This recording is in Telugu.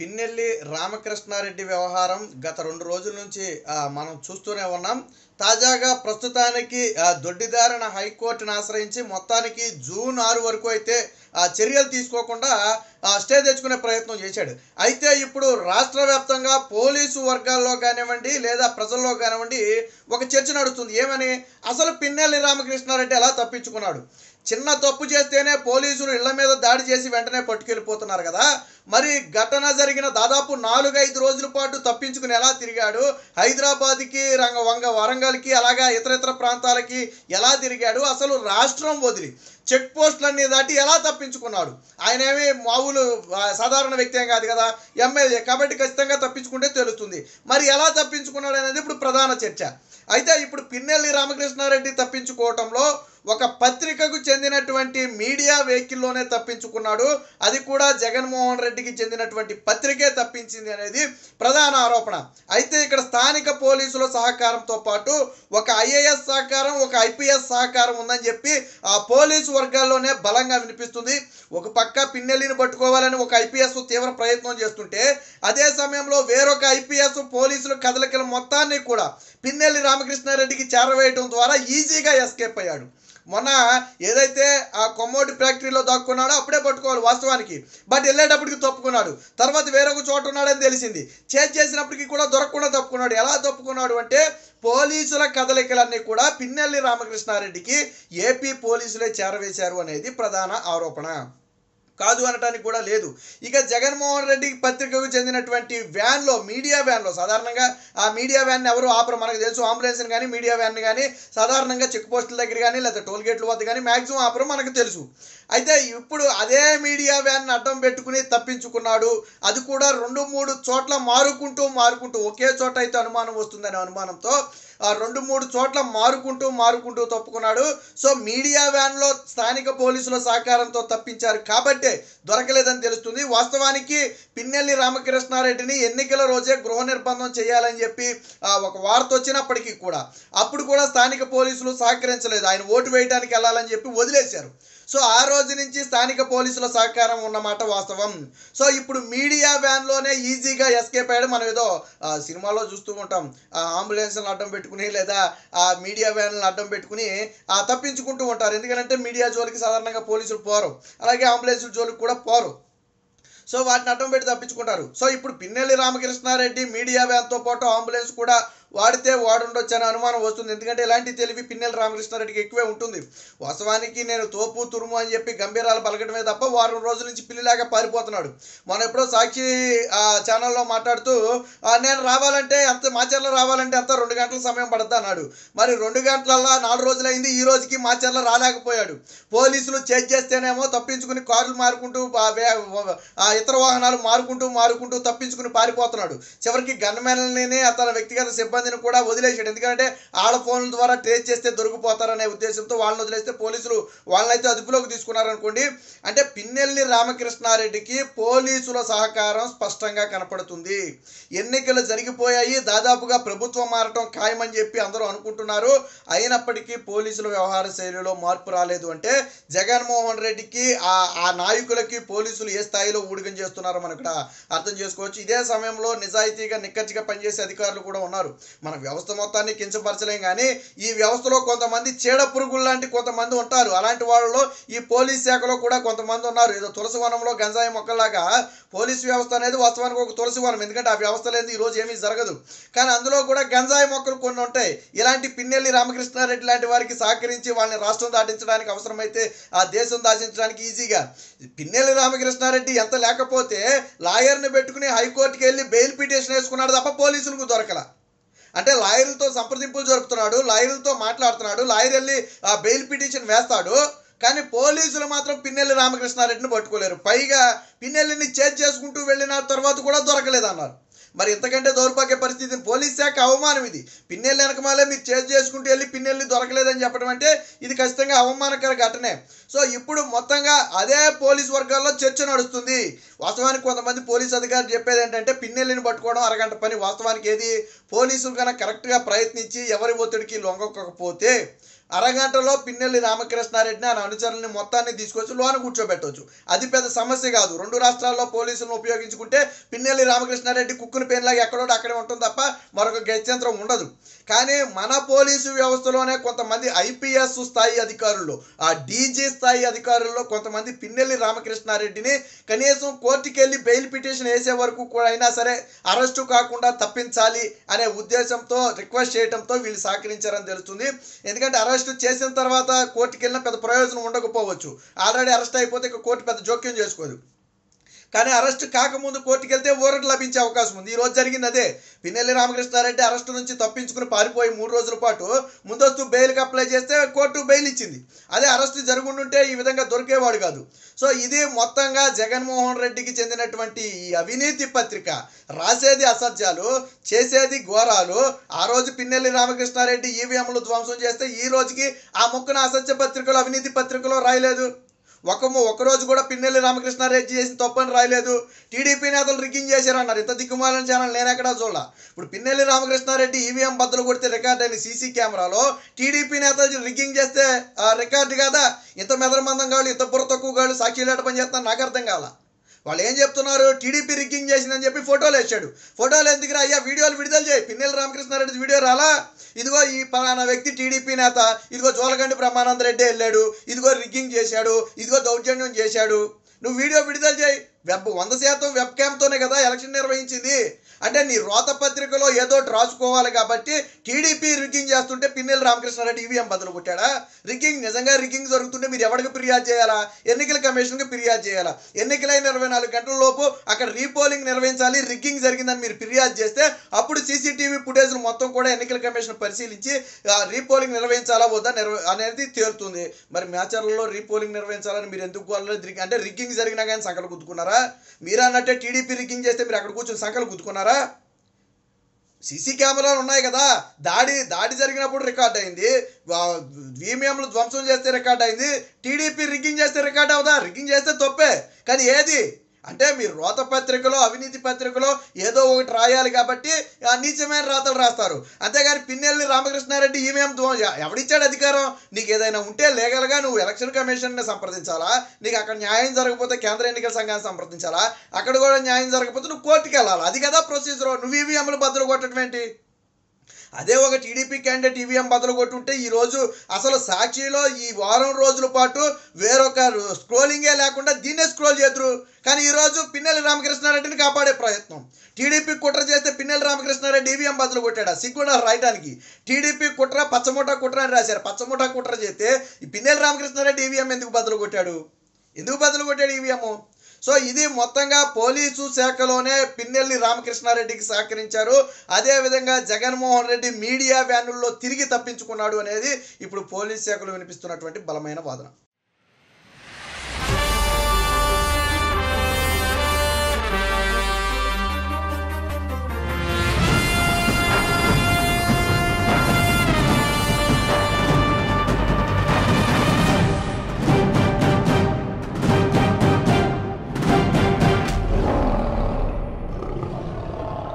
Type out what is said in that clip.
పిన్నెల్లి రామకృష్ణారెడ్డి వ్యవహారం గత 2 రోజుల నుంచి మనం చూస్తూనే ఉన్నాం. తాజాగా ప్రస్తుతానికి దొడ్డిదారిన హైకోర్టును ఆశ్రయించి మొత్తానికి జూన్ 6 వరకు అయితే చర్యలు తీసుకోకుండా స్టే తెచ్చుకునే ప్రయత్నం చేశాడు. అయితే ఇప్పుడు రాష్ట్ర వ్యాప్తంగా పోలీసు వర్గాల్లో కానివ్వండి లేదా ప్రజల్లో కానివ్వండి ఒక చర్చ నడుస్తుంది. ఏమని? అసలు పిన్నెల్లి రామకృష్ణారెడ్డి ఎలా తప్పించుకున్నాడు? చిన్న తప్పు చేస్తేనే పోలీసులు ఇళ్ల మీద దాడి చేసి వెంటనే పట్టుకెళ్ళిపోతున్నారు కదా. మరి ఘటన జరిగిన దాదాపు 4-5 రోజుల పాటు తప్పించుకుని ఎలా తిరిగాడు? హైదరాబాద్కి వరంగల్కి అలాగా ఇతర ప్రాంతాలకి ఎలా తిరిగాడు? అసలు రాష్ట్రం వదిలి చెక్ పోస్టులన్నీ దాటి ఎలా తప్పించుకున్నాడు? ఆయన ఏమి మామూలు సాధారణ వ్యక్తి ఏం కాదు కదా, ఎమ్మెల్యే కాబట్టి ఖచ్చితంగా తప్పించుకుంటే తెలుస్తుంది. మరి ఎలా తప్పించుకున్నాడు అనేది ఇప్పుడు ప్రధాన చర్చ. అయితే ఇప్పుడు పిన్నెల్లి రామకృష్ణారెడ్డి తప్పించుకోవటంలో ఒక పత్రికకు చెందినటువంటి మీడియా వెహికల్లోనే తప్పించుకున్నాడు. అది కూడా జగన్మోహన్ రెడ్డికి చెందినటువంటి పత్రికే తప్పించింది అనేది ప్రధాన ఆరోపణ. అయితే ఇక్కడ స్థానిక పోలీసుల సహకారంతో పాటు ఒక ఐఏఎస్ సహకారం, ఒక ఐపీఎస్ సహకారం ఉందని చెప్పి ఆ పోలీసు వర్గాల్లోనే బలంగా వినిపిస్తుంది. ఒక పక్క పిన్నెల్లిని పట్టుకోవాలని ఒక ఐపీఎస్ తీవ్ర ప్రయత్నం చేస్తుంటే, అదే సమయంలో వేరొక ఐపీఎస్ పోలీసుల కదలికల మొత్తాన్ని కూడా పిన్నెల్లి రామకృష్ణారెడ్డికి చేరవేయడం ద్వారా ఈజీగా ఎస్కేప్ అయ్యాడు. మొన్న ఏదైతే ఆ కొమ్మోటి ఫ్యాక్టరీలో దాక్కున్నాడో అప్పుడే పట్టుకోవాలి వాస్తవానికి, బట్ వెళ్ళేటప్పటికి తప్పుకున్నాడు. తర్వాత వేరొక చోట ఉన్నాడని తెలిసింది. చేసినప్పటికీ కూడా దొరకకుండా తప్పుకున్నాడు. ఎలా తప్పుకున్నాడు అంటే పోలీసుల కదలికలన్నీ కూడా పిన్నెల్లి రామకృష్ణారెడ్డికి ఏపీ పోలీసులే చేరవేశారు అనేది ప్రధాన ఆరోపణ. కాదు అనటానికి కూడా లేదు. ఇక జగన్మోహన్ రెడ్డి పత్రికకు చెందినటువంటి వ్యాన్లో, మీడియా వ్యాన్లో, సాధారణంగా ఆ మీడియా వ్యాన్ ఎవరు ఆపరు మనకు తెలుసు. అంబులెన్స్ని కానీ మీడియా వ్యాన్ని కానీ సాధారణంగా చెక్ పోస్టుల దగ్గర కానీ లేదా టోల్ గేట్ల వద్ద కానీ మ్యాక్సిమం ఆపరు మనకు తెలుసు. అయితే ఇప్పుడు అదే మీడియా వ్యాన్ అడ్డం పెట్టుకుని తప్పించుకున్నాడు. అది కూడా 2-3 చోట్ల మారుకుంటూ ఒకే చోట అయితే అనుమానం వస్తుందనే అనుమానంతో 2-3 చోట్ల మారుకుంటూ తప్పుకున్నాడు. సో మీడియా వ్యాన్లో స్థానిక పోలీసుల సహకారంతో తప్పించారు కాబట్టే దొరకలేదని తెలుస్తుంది. వాస్తవానికి పిన్నెల్లి రామకృష్ణారెడ్డిని ఎన్నికల రోజే గృహ నిర్బంధం చేయాలని చెప్పి ఒక వార్త వచ్చినప్పటికీ కూడా అప్పుడు కూడా స్థానిక పోలీసులు సహకరించలేదు. ఆయన ఓటు వేయడానికి వెళ్ళాలని చెప్పి వదిలేశారు. సో ఆ రోజు నుంచి స్థానిక పోలీసుల సహకారం ఉన్నమాట వాస్తవం. సో ఇప్పుడు మీడియా వ్యాన్లోనే ఈజీగా ఎస్కేప్ అయ్యాడు. మనం ఏదో సినిమాలో చూస్తూ ఉంటాం, అంబులెన్స్లను అడ్డం పెట్టుకుని లేదా ఆ మీడియా వ్యాన్లను అడ్డం పెట్టుకుని తప్పించుకుంటూ ఉంటారు. ఎందుకంటే మీడియా జోలికి సాధారణంగా పోలీసులు పోరు, అలాగే అంబులెన్సుల జోలికి కూడా పోరు. సో వాటిని అడ్డం పెట్టి తప్పించుకుంటారు. సో ఇప్పుడు పిన్నెల్లి రామకృష్ణారెడ్డి మీడియా వ్యాన్తో పాటు అంబులెన్స్ కూడా వాడితే వాడుండొచ్చు అనే అనుమానం వస్తుంది. ఎందుకంటే ఇలాంటి తెలివి పిన్నెల్లి రామకృష్ణారెడ్డికి ఎక్కువే ఉంటుంది. వాస్తవానికి నేను తోపు తురుము అని చెప్పి గంభీరాలు పలకడమే తప్ప వారం రోజుల నుంచి పిల్లిలాగా పారిపోతున్నాడు. మనం ఎప్పుడో సాక్షి ఛానల్లో మాట్లాడుతూ నేను రావాలంటే మాచర్ల రావాలంటే 2 గంటల సమయం పడుతుంది అన్నాడు. మరి 2 గంటలల్లా 4 రోజులైంది, ఈ రోజుకి మాచర్ల రాలేకపోయాడు. పోలీసులు చేస్తేనేమో తప్పించుకుని కార్లు మారుకుంటూ ఇతర వాహనాలు మారుకుంటూ తప్పించుకుని పారిపోతున్నాడు. చివరికి గన్మెన్లని అతని వ్యక్తిగత సిబ్బందిని కూడా వదిలేశాడు. ఎందుకంటే వాళ్ళ ఫోన్ల ద్వారా ట్రేస్ చేస్తే దొరికిపోతారనే ఉద్దేశంతో వాళ్ళని వదిలేస్తే పోలీసులు వాళ్ళనైతే అదుపులోకి తీసుకున్నారనుకోండి. అంటే పిన్నెల్లి రామకృష్ణారెడ్డికి పోలీసుల సహకారం స్పష్టంగా కనపడుతుంది. ఎన్నికలు జరిగిపోయాయి, దాదాపుగా ప్రభుత్వం మారటం ఖాయమని చెప్పి అందరూ అనుకుంటున్నారు. అయినప్పటికీ పోలీసుల వ్యవహార శైలిలో మార్పు రాలేదు. అంటే జగన్మోహన్ రెడ్డికి ఆ నాయకులకి పోలీసులు ఏ స్థాయిలో ఊడిగం చేస్తున్నారో మనం ఇక్కడ అర్థం చేసుకోవచ్చు. ఇదే సమయంలో నిజాయితీగా నిక్కచ్చిగా పనిచేసే అధికారులు కూడా ఉన్నారు. మన వ్యవస్థ మొత్తాన్ని కించపరచలేం, కానీ ఈ వ్యవస్థలో కొంతమంది చీడ పురుగులు లాంటి కొంతమంది ఉంటారు. అలాంటి వాళ్ళలో ఈ పోలీస్ శాఖలో కూడా కొంతమంది ఉన్నారు. ఏదో తులసి వనంలో గంజాయి మొక్కలాగా పోలీస్ వ్యవస్థ అనేది వాస్తవానికి ఒక తులసి వనం. ఎందుకంటే ఆ వ్యవస్థ లేదు ఈరోజు ఏమీ జరగదు. కానీ అందులో కూడా గంజాయి మొక్కలు కొన్ని ఉంటాయి. ఇలాంటి పిన్నెల్లి రామకృష్ణారెడ్డి లాంటి వారికి సహకరించి వాళ్ళని రాష్ట్రం దాటించడానికి, అవసరమైతే ఆ దేశం దాటించడానికి ఈజీగా పిన్నెల్లి రామకృష్ణారెడ్డి ఎంత లేకపోతే లాయర్ని పెట్టుకుని హైకోర్టుకి వెళ్ళి బెయిల్ పిటిషన్ వేసుకున్నాడు తప్ప పోలీసులకు దొరకల. అంటే లాయర్లతో సంప్రదింపులు జరుపుతున్నాడు, లాయర్లతో మాట్లాడుతున్నాడు, లాయర్ వెళ్ళి బెయిల్ పిటిషన్ వేస్తాడు, కానీ పోలీసులు మాత్రం పిన్నెల్లి రామకృష్ణారెడ్డిని పట్టుకోలేరు. పైగా పిన్నెల్లిని చేసుకుంటూ వెళ్ళిన తర్వాత కూడా దొరకలేదన్నారు. మరి ఇంతకంటే దౌర్భాగ్య పరిస్థితి. పోలీస్ శాఖ అవమానం ఇది. పిన్నెల్లి వెనకమాలే మీరు చేసుకుంటూ వెళ్ళి పిన్నెల్లి దొరకలేదని చెప్పడం అంటే ఇది ఖచ్చితంగా అవమానకర ఘటనే. సో ఇప్పుడు మొత్తంగా అదే పోలీస్ వర్గాల్లో చర్చ నడుస్తుంది. వాస్తవానికి కొంతమంది పోలీసు అధికారులు చెప్పేది ఏంటంటే పిన్నెల్లిని పట్టుకోవడం అరగంట పని. వాస్తవానికి ఏది పోలీసులు కన్నా కరెక్ట్గా ప్రయత్నించి ఎవరి ఒత్తిడికి లొంగకపోతే అరగంటలో పిన్నెల్లి రామకృష్ణారెడ్డిని ఆయన అనుచరుల్ని మొత్తాన్ని తీసుకొచ్చి లోన కూర్చోబెట్టవచ్చు. అది పెద్ద సమస్య కాదు. 2 రాష్ట్రాల్లో పోలీసులను ఉపయోగించుకుంటే పిన్నెల్లి రామకృష్ణారెడ్డి కుక్కుని పేనులాగా ఎక్కడో అక్కడే ఉంటుంది తప్ప మరొక గత్యంతరం ఉండదు. కానీ మన పోలీసు వ్యవస్థలోనే కొంతమంది ఐపీఎస్ స్థాయి అధికారులు, ఆ డీజీ స్థాయి అధికారుల్లో కొంతమంది పిన్నెల్లి రామకృష్ణారెడ్డిని కనీసం కోర్టుకి వెళ్ళి బెయిల్ పిటిషన్ వేసే వరకు కూడా అయినా సరే అరెస్టు కాకుండా తప్పించాలి అనే ఉద్దేశంతో రిక్వెస్ట్ చేయడంతో వీళ్ళు సహకరించారని తెలుస్తుంది. ఎందుకంటే అరెస్ట్ చేసిన తర్వాత కోర్టుకి వెళ్ళినా పెద్ద ప్రయోజనం ఉండకపోవచ్చు. ఆల్రెడీ అరెస్ట్ అయిపోతే ఇక కోర్టు పెద్ద జోక్యం చేసుకోదు. కానీ అరెస్ట్ కాకముందు కోర్టుకు వెళ్తే ఊరట లభించే అవకాశం ఉంది. ఈరోజు జరిగింది అదే. పిన్నెల్లి రామకృష్ణారెడ్డి అరెస్టు నుంచి తప్పించుకుని పారిపోయి 3 రోజుల పాటు ముందస్తు బెయిల్కి అప్లై చేస్తే కోర్టు బెయిల్ ఇచ్చింది. అదే అరెస్టు జరుగుంటుంటే ఈ విధంగా దొరికేవాడు కాదు. సో ఇది మొత్తంగా జగన్మోహన్ రెడ్డికి చెందినటువంటి ఈ అవినీతి పత్రిక. రాసేది అసత్యాలు, చేసేది ఘోరాలు. ఆ రోజు పిన్నెల్లి రామకృష్ణారెడ్డి ఈవీఎంలు ధ్వంసం చేస్తే ఈ రోజుకి ఆ మొక్కన అసత్య పత్రికలో, అవినీతి పత్రికలో రాయలేదు. ఒకరోజు కూడా పిన్నెల్లి రామకృష్ణారెడ్డి చేసిన తప్పని రాయలేదు. టీడీపీ నేతలు రిగ్గింగ్ చేశారన్నారు. ఇంత దిక్కుమాలిన ఛానల్ నేనెక్కడా చూడాల. ఇప్పుడు పిన్నెల్లి రామకృష్ణారెడ్డి ఈవీఎం బద్దలు కొడితే రికార్డ్ అయిన సీసీ కెమెరాలో టీడీపీ నేతలు రిగ్గింగ్ చేస్తే రికార్డు కాదా? ఇంత మెదరమందం కావాలి, ఇంత బుర్ర తక్కువ కావాలి, సాక్షిలేట పని చేస్తాను నాకు అర్థం కాల. వాళ్ళు ఏం చెప్తున్నారు? టీడీపీ రిగ్గింగ్ చేసిందని చెప్పి ఫోటోలు వేసాడు. ఫోటోలు ఎందుకురా అయ్యా, వీడియోలు విడుదల చేయి. పిన్నెల్లి రామకృష్ణారెడ్డి వీడియో రాలా? ఇదిగో ఈ పలానా వ్యక్తి టీడీపీ నేత, ఇదిగో జోలగండి బ్రహ్మానంద రెడ్డి వెళ్ళాడు, ఇదిగో రిగ్గింగ్ చేశాడు, ఇదిగో దౌర్జన్యం చేశాడు. నువ్వు వీడియో విడుదల చేయి. 100% వెబ్ క్యామ్తోనే కదా ఎలక్షన్ నిర్వహించింది. అంటే నీ రోత పత్రికలో ఏదో రాసుకోవాలి కాబట్టి టీడీపీ రిగ్గింగ్ చేస్తుంటే పిన్నెల్లి రామకృష్ణారెడ్డి ఈవీఎం బదులు కొట్టాడా? నిజంగా రిగ్గింగ్ జరుగుతుంటే మీరు ఎవరికి ఫిర్యాదు చేయాలా? ఎన్నికల కమిషన్కి ఫిర్యాదు చేయాలా? ఎన్నికలైన 24 గంటల లోపు అక్కడ రీపోలింగ్ నిర్వహించాలి, రిగ్గింగ్ జరిగిందని మీరు ఫిర్యాదు చేస్తే అప్పుడు సీసీటీవీ ఫుటేజ్లు మొత్తం కూడా ఎన్నికల కమిషన్ పరిశీలించి రీపోలింగ్ నిర్వహించాలా వద్దా అనేది తేలుతుంది. మరి మ్యాచర్లలో రీపోలింగ్ నిర్వహించాలని మీరు ఎందుకు అంటే రిగ్గింగ్ జరిగినా కానీ సంకలు గుద్దుకున్నారా? మీరు అన్నట్టే టీడీపీ రిగ్గింగ్ చేస్తే మీరు అక్కడ కూర్చొని సంకలు గుద్దుకున్నారా? సీసీ కెమెరాలు ఉన్నాయి కదా. దాడి జరిగినప్పుడు రికార్డ్ అయింది, ఈవీఎంలు ధ్వంసం చేస్తే రికార్డ్ అయింది. టీడీపీ రిగ్గింగ్ చేస్తే రికార్డ్ అవుదా? రిగ్గింగ్ చేస్తే తప్పే. కానీ ఏది అంటే మీరు రోత పత్రికలో, అవినీతి పత్రికలో ఏదో ఒకటి రాయాలి కాబట్టి నీచమైన రాతలు రాస్తారు. అంతేగాని పిన్నెల్లి రామకృష్ణారెడ్డి ఈవీఎం ఎవడిచ్చాడు అధికారం? నీకు ఏదైనా ఉంటే లీగల్గా నువ్వు ఎలక్షన్ కమిషన్ని సంప్రదించాలా. నీకు అక్కడ న్యాయం జరగకపోతే కేంద్ర ఎన్నికల సంఘాన్ని సంప్రదించాలా. అక్కడ కూడా న్యాయం జరగకపోతే నువ్వు కోర్టుకి వెళ్ళాలి. అది కదా ప్రొసీజర్. నువ్వు ఈవీఎంలు బదులు కొట్టడం ఏంటి? అదే ఒక టీడీపీ క్యాండిడేట్ ఈవీఎం బదులు కొట్టుంటే ఈరోజు అసలు సాక్షిలో ఈ వారం రోజుల పాటు వేరొక స్క్రోలింగే లేకుండా దీన్నే స్క్రోల్ చేద్దరు. కానీ ఈరోజు పిన్నెల్లి రామకృష్ణారెడ్డిని కాపాడే ప్రయత్నం. టీడీపీ కుట్ర చేస్తే పిన్నెల్లి రామకృష్ణారెడ్డి ఈవీఎం బదులు కొట్టాడా? సిగ్గుండా రాయడానికి. టీడీపీ కుట్ర పచ్చముఠా కుట్ర అని రాశారు. పచ్చముఠా కుట్ర చేస్తే ఈ పిన్నెల్లి రామకృష్ణారెడ్డి ఈవీఎం ఎందుకు బదులు కొట్టాడు ఈవీఎం? సో ఇది మొత్తంగా పోలీసు శాఖలోనే పిన్నెల్లి రామకృష్ణారెడ్డికి సహకరించారు. అదేవిధంగా జగన్మోహన్ రెడ్డి మీడియా వ్యానుల్లో తిరిగి తప్పించుకున్నాడు అనేది ఇప్పుడు పోలీసు శాఖలో వినిపిస్తున్నటువంటి బలమైన వాదన.